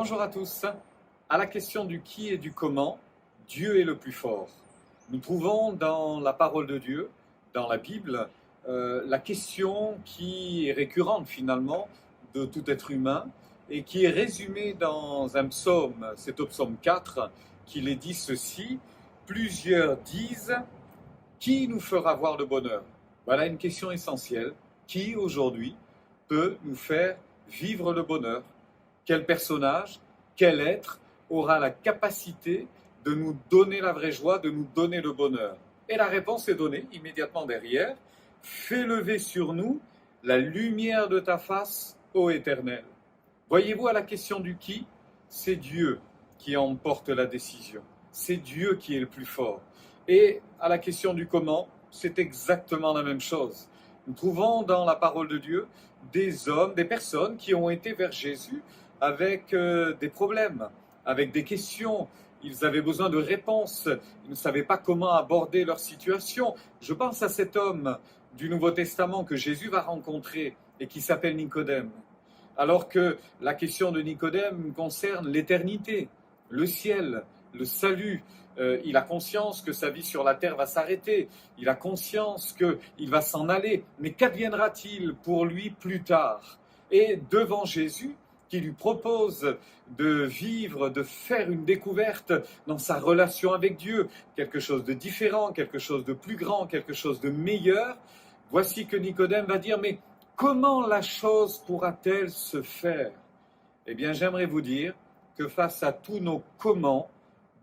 Bonjour à tous. À la question du qui et du comment, Dieu est le plus fort. Nous trouvons dans la parole de Dieu, dans la Bible, la question qui est récurrente finalement de tout être humain et qui est résumée dans un psaume, c'est au psaume 4, qu'il est dit ceci: plusieurs disent, qui nous fera voir le bonheur? Voilà une question essentielle. Qui aujourd'hui peut nous faire vivre le bonheur? Quel personnage, quel être aura la capacité de nous donner la vraie joie, de nous donner le bonheur? Et la réponse est donnée immédiatement derrière. Fais lever sur nous la lumière de ta face, ô Éternel. Voyez-vous, à la question du qui, c'est Dieu qui emporte la décision. C'est Dieu qui est le plus fort. Et à la question du comment, c'est exactement la même chose. Nous trouvons dans la parole de Dieu des hommes, des personnes qui ont été vers Jésus avec des problèmes, avec des questions. Ils avaient besoin de réponses. Ils ne savaient pas comment aborder leur situation. Je pense à cet homme du Nouveau Testament que Jésus va rencontrer et qui s'appelle Nicodème. Alors que la question de Nicodème concerne l'éternité, le ciel, le salut. Il a conscience que sa vie sur la terre va s'arrêter. Il a conscience qu'il va s'en aller. Mais qu'adviendra-t-il pour lui plus tard? Et devant Jésus, qui lui propose de vivre, de faire une découverte dans sa relation avec Dieu, quelque chose de différent, quelque chose de plus grand, quelque chose de meilleur, voici que Nicodème va dire: mais comment la chose pourra-t-elle se faire? Eh bien, j'aimerais vous dire que face à tous nos comment,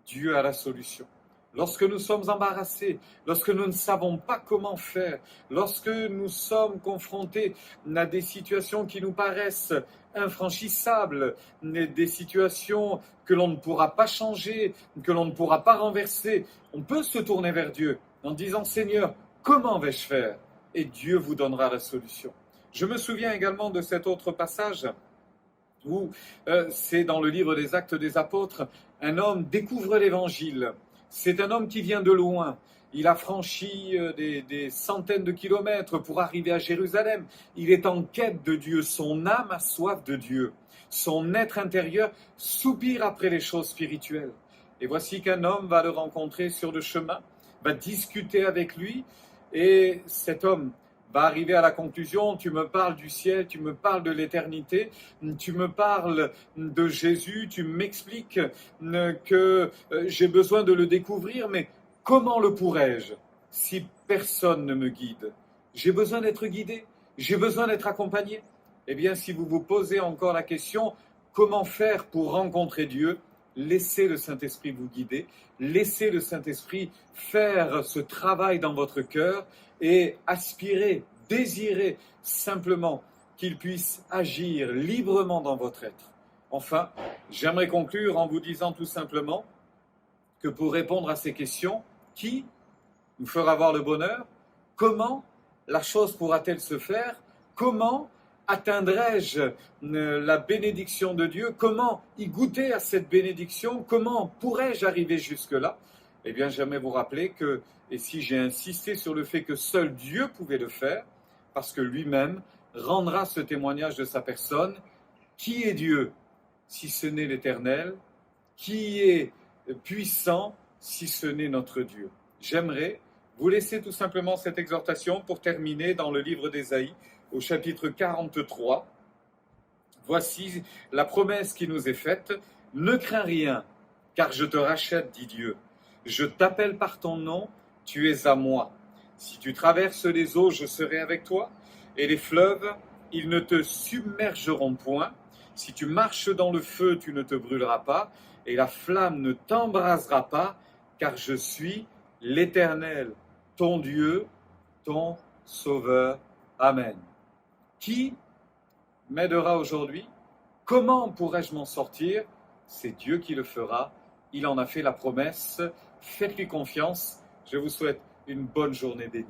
Dieu a la solution. Lorsque nous sommes embarrassés, lorsque nous ne savons pas comment faire, lorsque nous sommes confrontés à des situations qui nous paraissent infranchissables, des situations que l'on ne pourra pas changer, que l'on ne pourra pas renverser, on peut se tourner vers Dieu en disant: Seigneur, comment vais-je faire? Et Dieu vous donnera la solution. Je me souviens également de cet autre passage où c'est dans le livre des Actes des Apôtres, un homme découvre l'Évangile. C'est un homme qui vient de loin. Il a franchi des centaines de kilomètres pour arriver à Jérusalem. Il est en quête de Dieu. Son âme a soif de Dieu. Son être intérieur soupire après les choses spirituelles. Et voici qu'un homme va le rencontrer sur le chemin, va discuter avec lui, et cet homme va arriver à la conclusion: tu me parles du ciel, tu me parles de l'éternité, tu me parles de Jésus, tu m'expliques que j'ai besoin de le découvrir, mais comment le pourrais-je si personne ne me guide? J'ai besoin d'être guidé, j'ai besoin d'être accompagné. Eh bien, si vous vous posez encore la question, comment faire pour rencontrer Dieu? Laissez le Saint-Esprit vous guider, laissez le Saint-Esprit faire ce travail dans votre cœur et aspirez, désirez simplement qu'il puisse agir librement dans votre être. Enfin, j'aimerais conclure en vous disant tout simplement que pour répondre à ces questions, qui nous fera voir le bonheur? Comment la chose pourra-t-elle se faire? Comment atteindrai-je la bénédiction de Dieu? Comment y goûter à cette bénédiction? Comment pourrais-je arriver jusque-là? Eh bien, j'aimerais vous rappeler que, et si j'ai insisté sur le fait que seul Dieu pouvait le faire, parce que lui-même rendra ce témoignage de sa personne. Qui est Dieu si ce n'est l'Éternel? Qui est puissant si ce n'est notre Dieu? J'aimerais vous laisser tout simplement cette exhortation pour terminer dans le livre d'Ésaïe, au chapitre 43. Voici la promesse qui nous est faite: ne crains rien, car je te rachète, dit Dieu. Je t'appelle par ton nom, tu es à moi. Si tu traverses les eaux, je serai avec toi, et les fleuves, ils ne te submergeront point. Si tu marches dans le feu, tu ne te brûleras pas, et la flamme ne t'embrasera pas, car je suis l'Éternel, ton Dieu, ton Sauveur. Amen. Qui m'aidera aujourd'hui? Comment pourrais-je m'en sortir? C'est Dieu qui le fera. Il en a fait la promesse. Faites-lui confiance. Je vous souhaite une bonne journée bénie.